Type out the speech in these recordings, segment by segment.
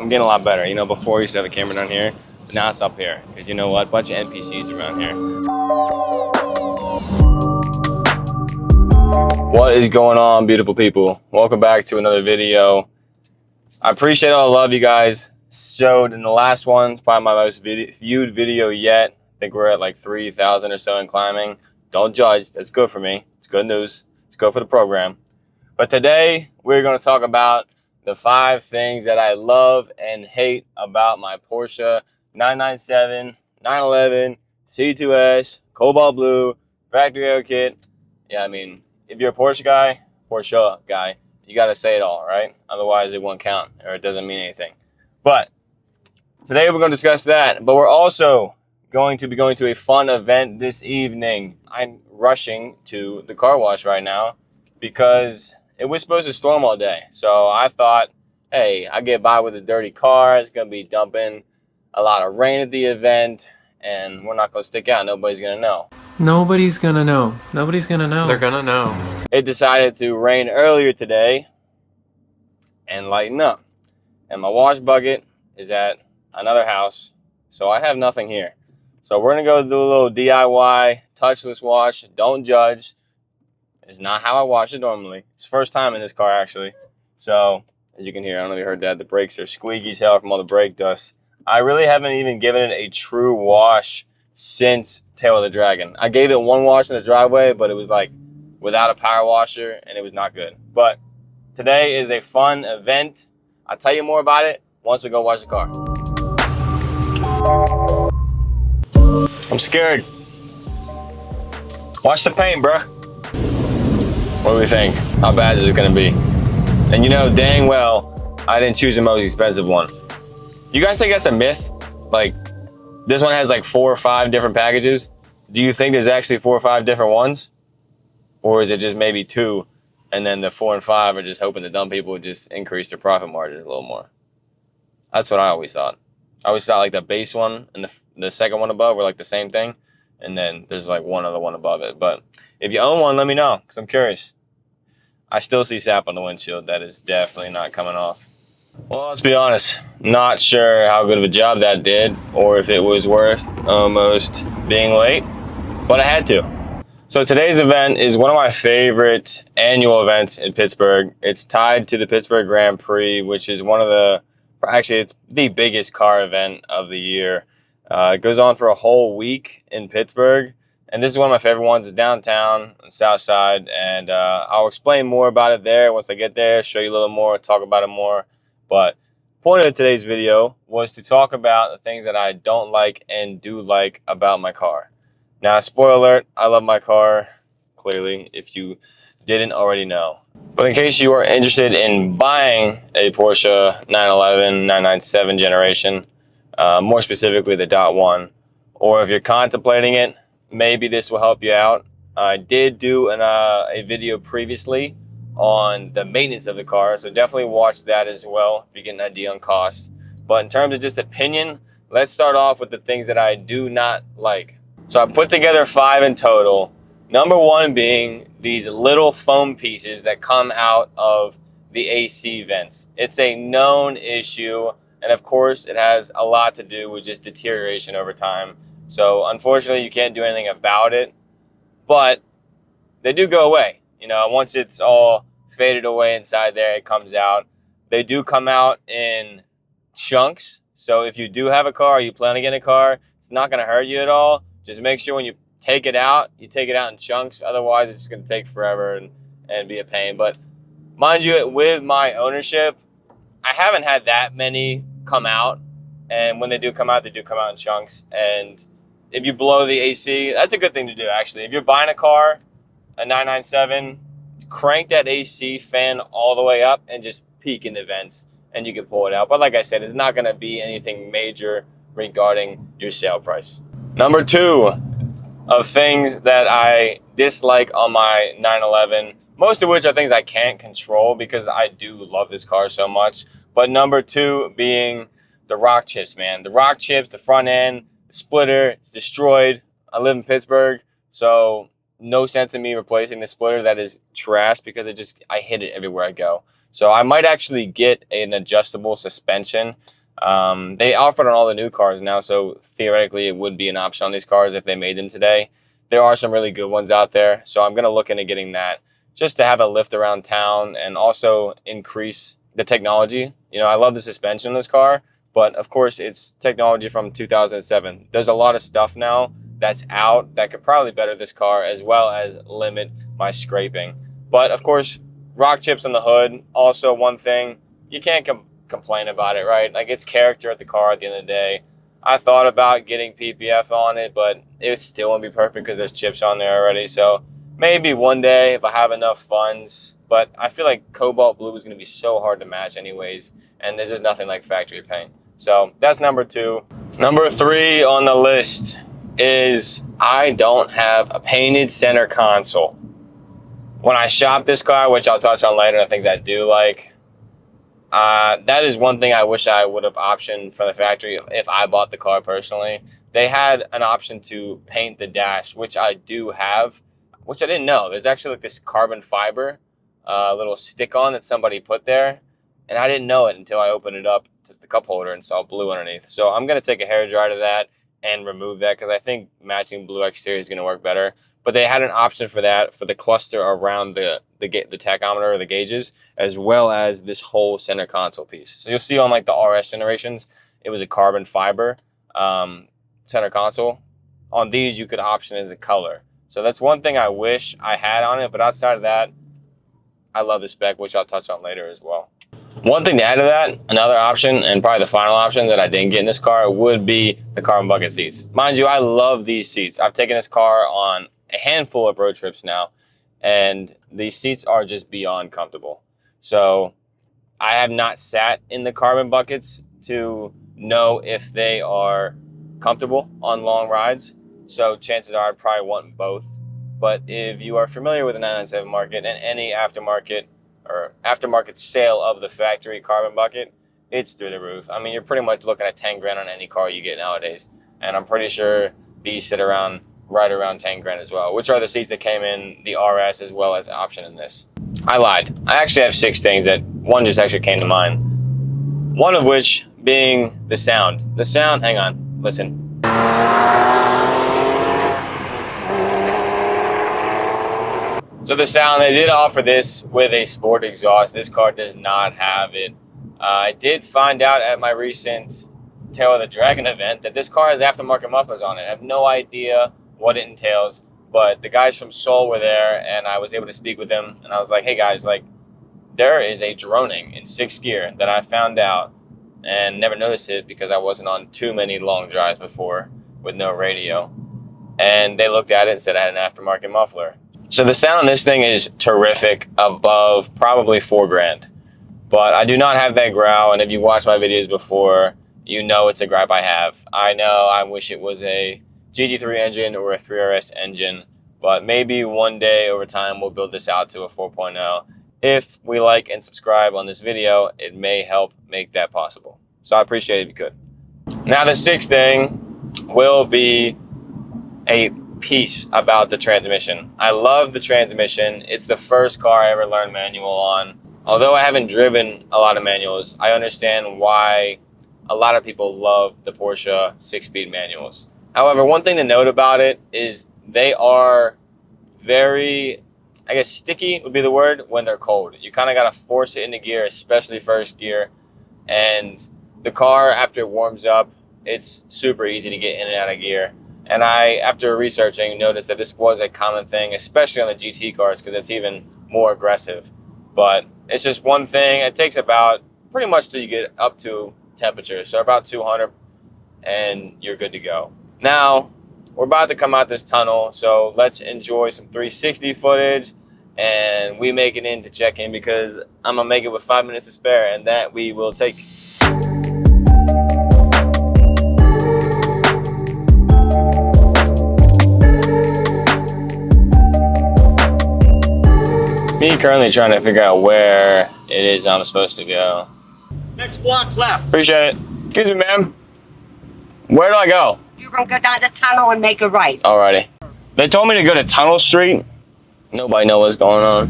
I'm getting a lot better. You know, before I used to have the camera down here, but now it's up here. Because you know what? A bunch of NPCs around here. What is going on, beautiful people? Welcome back to another video. I appreciate all the love you guys showed in the last one. It's probably my most viewed video yet. I think we're at like 3,000 or so and climbing. Don't judge. That's good for me. It's good news. It's good for the program. But today, we're going to talk about the 5 things that I love and hate about my Porsche 997, 911, C2S, Cobalt Blue, Factory Aero Kit. Yeah, I mean, if you're a Porsche guy, you got to say it all, right? Otherwise, it won't count or it doesn't mean anything. But today, we're going to discuss that. But we're also going to be going to a fun event this evening. I'm rushing to the car wash right now because it was supposed to storm all day. So I thought, hey, I get by with a dirty car. It's going to be dumping a lot of rain at the event, and we're not going to stick out. Nobody's going to know. Nobody's gonna know. Nobody's gonna know. They're gonna know. It decided to rain earlier today and lighten up. And my wash bucket is at another house, so I have nothing here. So we're going to go do a little DIY touchless wash. Don't judge. It's not how I wash it normally. It's the first time in this car, actually. So, as you can hear, I don't know if you heard that. The brakes are squeaky as hell from all the brake dust. I really haven't even given it a true wash since Tail of the Dragon. I gave it one wash in the driveway, but it was like without a power washer, and it was not good. But today is a fun event. I'll tell you more about it once we go wash the car. I'm scared. Watch the paint, bruh. What do we think? How bad is this gonna be? And you know dang well, I didn't choose the most expensive one. You guys think that's a myth? Like, this one has like 4 or 5 different packages. Do you think there's actually 4 or 5 different ones? Or is it just maybe 2, and then the 4 and 5 are just hoping the dumb people would just increase their profit margins a little more? That's what I always thought. I always thought like the base one and the second one above were like the same thing. And then there's like one other one above it. But if you own one, let me know, because I'm curious. I still see sap on the windshield. That is definitely not coming off. Well, let's be honest. Not sure how good of a job that did, or if it was worth almost being late, but I had to. So today's event is one of my favorite annual events in Pittsburgh. It's tied to the Pittsburgh Grand Prix, which is one of the, actually it's the biggest car event of the year. It goes on for a whole week in Pittsburgh, and this is one of my favorite ones. It's downtown, on the south side, and I'll explain more about it there once I get there, show you a little more, talk about it more. But the point of today's video was to talk about the things that I don't like and do like about my car. Now, spoiler alert, I love my car, clearly, if you didn't already know. But in case you are interested in buying a Porsche 911, 997 generation, more specifically the .1, or if you're contemplating it, maybe this will help you out. I did do a video previously on the maintenance of the car, so definitely watch that as well if you get an idea on costs. But in terms of just opinion, let's start off with the things that I do not like. So I put together 5 in total. Number 1 being these little foam pieces that come out of the AC vents. It's a known issue, and of course it has a lot to do with just deterioration over time. So unfortunately you can't do anything about it, but they do go away. You know, once it's all faded away inside there, it comes out. They do come out in chunks. So if you do have a car, or you plan on getting a car, it's not going to hurt you at all. Just make sure when you take it out, you take it out in chunks. Otherwise, it's going to take forever and be a pain. But mind you, with my ownership, I haven't had that many come out. And when they do come out in chunks. And if you blow the AC, that's a good thing to do, actually. If you're buying a car, a 997, crank that AC fan all the way up and just peek in the vents, and you can pull it out. But like I said, it's not going to be anything major regarding your sale price. Number 2 of things that I dislike on my 911, most of which are things I can't control because I do love this car so much. But number 2 being the rock chips, man. The rock chips, the front end, the splitter, it's destroyed. I live in Pittsburgh, so no sense in me replacing the splitter. That is trash because I hit it everywhere I go. So I might actually get an adjustable suspension. They offer it on all the new cars now, so theoretically it would be an option on these cars if they made them today. There are some really good ones out there, so I'm going to look into getting that just to have a lift around town and also increase the technology. You know, I love the suspension in this car, but of course it's technology from 2007. There's a lot of stuff now that's out that could probably better this car as well as limit my scraping. But of course, rock chips on the hood, also one thing, you can't complain about it, right? Like, it's character at the car at the end of the day. I thought about getting PPF on it, but it still won't be perfect because there's chips on there already. So maybe one day if I have enough funds, but I feel like cobalt blue is going to be so hard to match anyways, and there's just nothing like factory paint. So that's number 2. Number 3 on the list is I don't have a painted center console. When I shop this car, which I'll touch on later, the things I do like, that is one thing I wish I would have optioned from the factory if I bought the car personally. They had an option to paint the dash, which I do have, which I didn't know. There's actually like this carbon fiber little stick-on that somebody put there, and I didn't know it until I opened it up to the cup holder and saw blue underneath. So I'm going to take a hair dryer to that and remove that because I think matching blue exterior is going to work better. But they had an option for that, for the cluster around the tachometer or the gauges, as well as this whole center console piece. So you'll see on like the RS generations, it was a carbon fiber center console. On these, you could option as a color. So that's one thing I wish I had on it. But outside of that, I love the spec, which I'll touch on later as well. One thing to add to that, another option, and probably the final option that I didn't get in this car, would be the carbon bucket seats. Mind you, I love these seats. I've taken this car on a handful of road trips now, and these seats are just beyond comfortable. So I have not sat in the carbon buckets to know if they are comfortable on long rides. So chances are I'd probably want both. But if you are familiar with the 997 market and any aftermarket sale of the factory carbon bucket, it's through the roof. I mean, you're pretty much looking at 10 grand on any car you get nowadays. And I'm pretty sure these sit around right around 10 grand as well, which are the seats that came in the RS as well as option in this. I lied. I actually have 6 things that one just actually came to mind. One of which being the sound. The sound, hang on, listen. So the sound, they did offer this with a sport exhaust. This car does not have it. I did find out at my recent Tail of the Dragon event that this car has aftermarket mufflers on it. I have no idea what it entails, but the guys from Seoul were there and I was able to speak with them, and I was like, hey guys, like, there is a droning in 6th gear that I found out and never noticed it because I wasn't on too many long drives before with no radio. And they looked at it and said I had an aftermarket muffler. So the sound on this thing is terrific, above probably 4 grand. But I do not have that growl, and if you watched my videos before, you know it's a gripe I have. I know I wish it was a GT3 engine or a 3RS engine, but maybe one day over time we'll build this out to a 4.0. If we like and subscribe on this video, it may help make that possible. So I appreciate it if you could. Now the 6th thing will be a piece about the transmission. I love the transmission. It's the first car I ever learned manual on. Although I haven't driven a lot of manuals, I understand why a lot of people love the Porsche 6-speed manuals. However, one thing to note about it is they are very, I guess sticky would be the word, when they're cold. You kind of got to force it into gear, especially 1st gear. And the car, after it warms up, it's super easy to get in and out of gear. And I, after researching, noticed that this was a common thing, especially on the GT cars, because it's even more aggressive. But it's just one thing. It takes about pretty much till you get up to temperature, so about 200, and you're good to go. Now, we're about to come out this tunnel, so let's enjoy some 360 footage, and we make it in to check in because I'm going to make it with 5 minutes to spare, and that we will take. Me currently trying to figure out where it is I'm supposed to go. Next block left. Appreciate it. Excuse me, ma'am. Where do I go? You're gonna go down the tunnel and make a right. Alrighty. They told me to go to Tunnel Street. Nobody knows what's going on.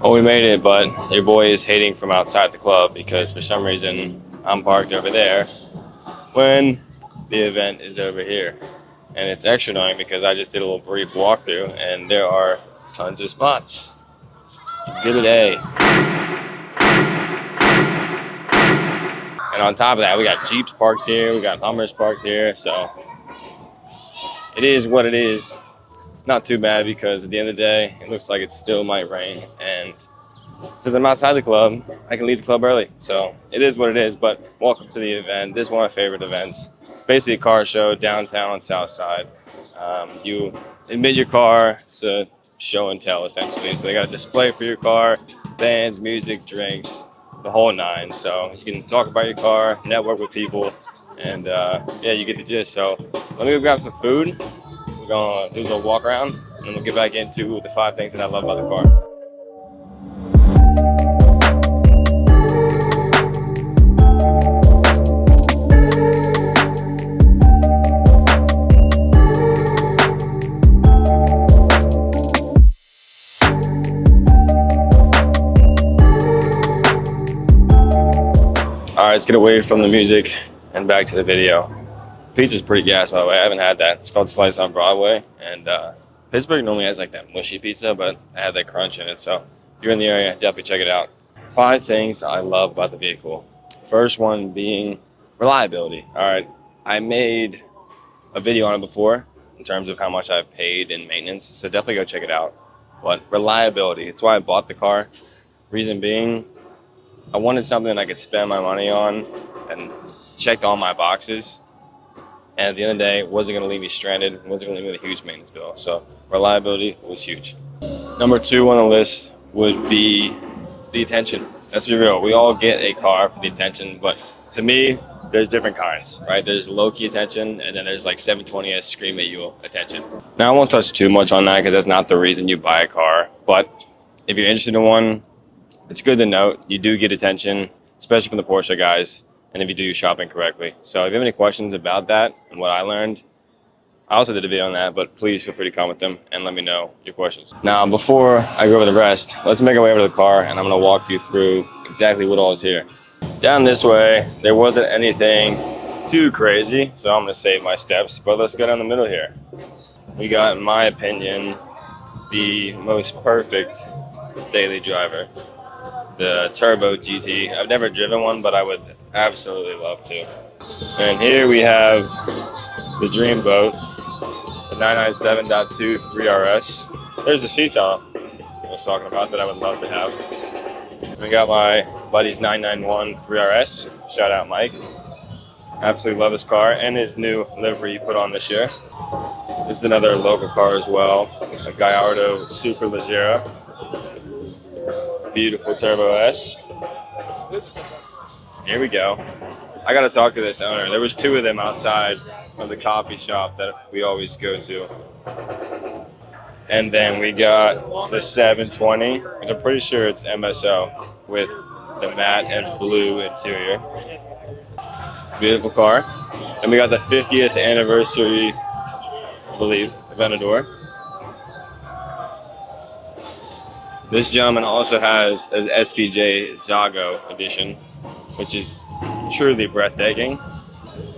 Well, we made it, but your boy is hating from outside the club because for some reason I'm parked over there when the event is over here. And it's extra annoying because I just did a little brief walkthrough and there are tons of spots. Exhibit A. And on top of that, we got Jeeps parked here, we got Hummers parked here, so it is what it is. Not too bad because at the end of the day, it looks like it still might rain. And since I'm outside the club, I can leave the club early. So it is what it is, but welcome to the event. This is one of my favorite events. It's basically a car show downtown on South Side. You admit your car, it's a show and tell essentially. So they got a display for your car, bands, music, drinks, the whole nine. So you can talk about your car, network with people, and yeah, you get the gist. So let me go grab some food. We're gonna do a little walk around, and then we'll get back into the 5 things that I love about the car. All right, let's get away from the music and back to the video. Pizza's pretty gas, by the way. I haven't had that. It's called Slice on Broadway, and Pittsburgh normally has like that mushy pizza, but I had that crunch in it. So if you're in the area, definitely check it out. 5 things I love about the vehicle. First one being reliability. All right, I made a video on it before in terms of how much I've paid in maintenance, so definitely go check it out. But reliability, it's why I bought the car. Reason being, I wanted something I could spend my money on and checked all my boxes. And at the end of the day, it wasn't going to leave me stranded. It wasn't going to leave me with a huge maintenance bill. So reliability was huge. Number 2 on the list would be the attention. Let's be real. We all get a car for the attention, but to me, there's different kinds, right? There's low-key attention, and then there's like 720S scream at you attention. Now, I won't touch too much on that because that's not the reason you buy a car. But if you're interested in one, it's good to note you do get attention, especially from the Porsche guys, and if you do your shopping correctly. So if you have any questions about that and what I learned, I also did a video on that, but please feel free to comment them and let me know your questions. Now, before I go over the rest, let's make our way over to the car, and I'm going to walk you through exactly what all is here. Down this way, there wasn't anything too crazy, so I'm going to save my steps, but let's go down the middle here. We got, in my opinion, the most perfect daily driver, the Turbo GT. I've never driven one, but I would absolutely love to. And here we have the dream boat, the 997.2 3RS. There's the seats I was talking about that I would love to have. We got my buddy's 991 3RS. Shout out Mike. Absolutely love this car and his new livery he put on this year. This is another local car as well, a Gallardo Super Leggera. Beautiful Turbo S. Here we go. I gotta talk to this owner. There was 2 of them outside of the coffee shop that we always go to. And then we got the 720, which I'm pretty sure it's MSO with the matte and blue interior. Beautiful car. And we got the 50th anniversary, I believe, Aventador. This gentleman also has an SPJ Zago edition, which is truly breathtaking.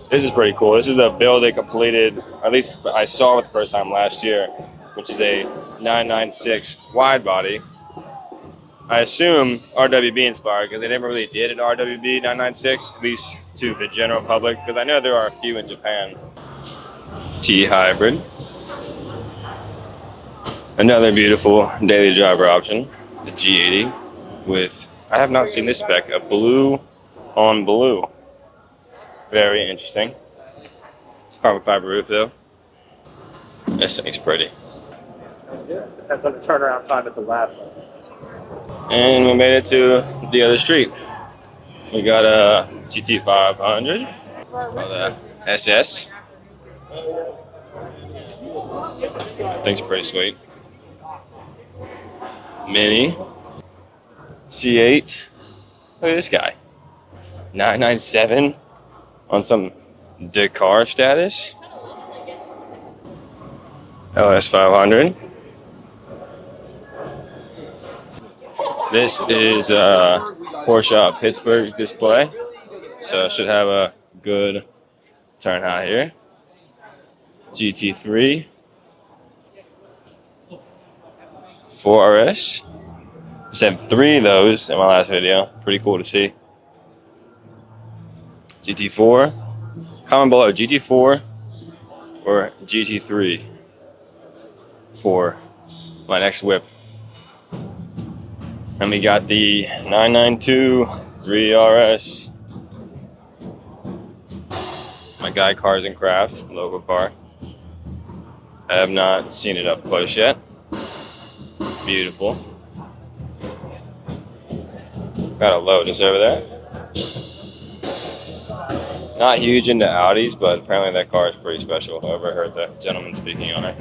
This is pretty cool. This is a build they completed, at least I saw it the first time last year, which is a 996 wide body. I assume RWB inspired because they never really did an RWB 996, at least to the general public, because I know there are a few in Japan. T-Hybrid. Another beautiful daily driver option, the G80 with, I have not seen this spec, a blue on blue. Very interesting. It's carbon fiber roof though. This thing's pretty. Depends on the turnaround time at the lab. And we made it to the other street. We got a GT500, or the SS. That thing's pretty sweet. Mini C8. Look at this guy. 997 on some Dakar status. LS500. This is Porsche Pittsburgh's display, so it should have a good turnout here. GT3, 4RS. Said 3 of those in my last video. Pretty cool to see. GT4. Comment below, GT4 or GT3 for my next whip. And we got the 992.1 RS. My guy Cars and Crafts, local car. I have not seen it up close yet. Beautiful. Got a Lotus over there. Not huge into Audis, but apparently that car is pretty special. I overheard the gentleman speaking on it.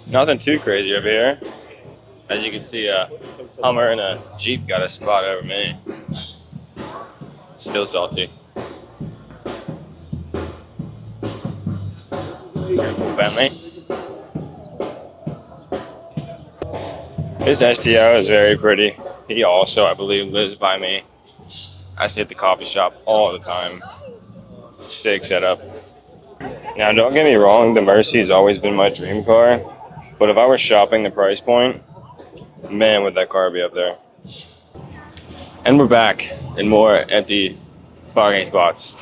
Nothing too crazy over here. As you can see, a Hummer and a Jeep got a spot over me. Still salty. Beautiful Bentley. This STO is very pretty. He also, I believe, lives by me. I used to hit the coffee shop all the time. Steak setup. Now, don't get me wrong, the Mercy has always been my dream car. But if I were shopping the price point, man, would that car be up there. And we're back in more empty parking spots.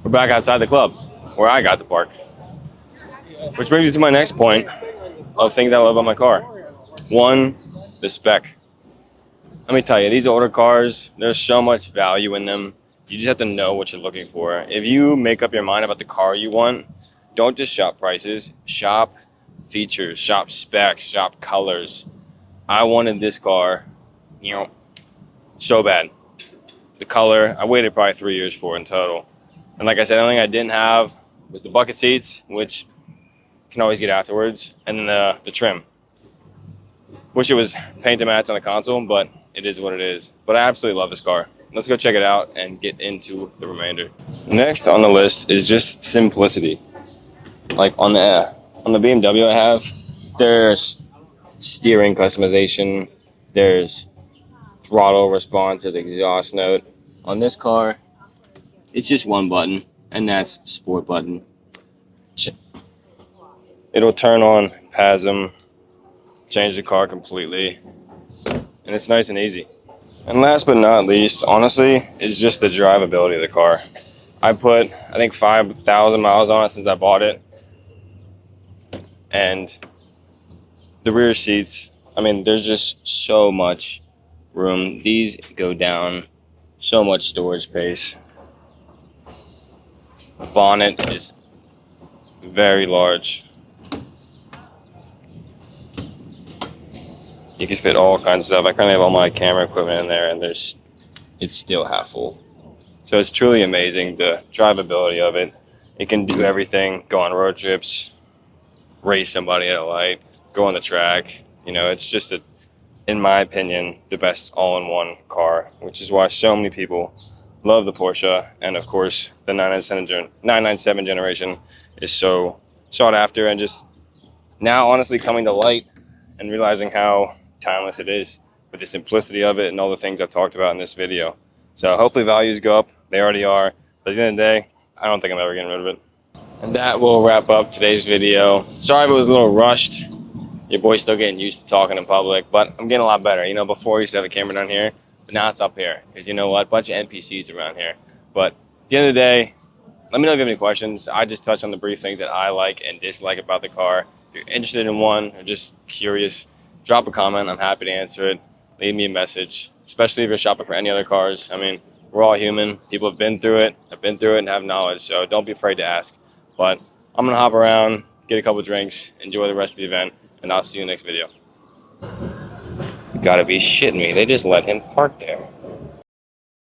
We're back outside the club, where I got to park. Which brings me to my next point of things I love about my car. One, the spec. Let me tell you, these older cars, there's so much value in them. You just have to know what you're looking for. If you make up your mind about the car you want, don't just shop prices, shop features, shop specs, shop colors. I wanted this car, so bad. The color, I waited probably 3 years for in total. And like I said, the only thing I didn't have was the bucket seats, which can always get afterwards, and then the trim. Wish it was paint to match on the console, but it is what it is. But I absolutely love this car. Let's go check it out and get into the remainder. Next on the list is just simplicity. Like on the BMW I have, there's steering customization, there's throttle response, there's exhaust note. On this car, it's just one button, and that's sport button. It'll turn on PASM, change the car completely, and it's nice and easy. And last but not least, honestly, is just the drivability of the car. I put, I think, 5,000 miles on it since I bought it. And the rear seats, I mean, there's just so much room. These go down, so much storage space. The bonnet is very large. You can fit all kinds of stuff. I currently have all my camera equipment in there, and it's still half full. So it's truly amazing, the drivability of it. It can do everything, go on road trips, race somebody at a light, go on the track. It's just, in my opinion, the best all-in-one car, which is why so many people love the Porsche. And of course, the 997 generation is so sought after, and just now honestly coming to light and realizing how timeless it is with the simplicity of it and all the things I've talked about in this video. So hopefully values go up. They already are. But at the end of the day, I don't think I'm ever getting rid of it. And that will wrap up today's video. Sorry if it was a little rushed. Your boy's still getting used to talking in public, but I'm getting a lot better. Before I used to have the camera down here, but now it's up here. Because you know what? A bunch of NPCs around here. But at the end of the day, let me know if you have any questions. I just touched on the brief things that I like and dislike about the car. If you're interested in one or just curious, drop a comment. I'm happy to answer it. Leave me a message, especially if you're shopping for any other cars. I mean, we're all human. People have been through it. I've been through it and have knowledge, so don't be afraid to ask. But I'm going to hop around, get a couple drinks, enjoy the rest of the event, and I'll see you in the next video. You gotta be shitting me. They just let him park there.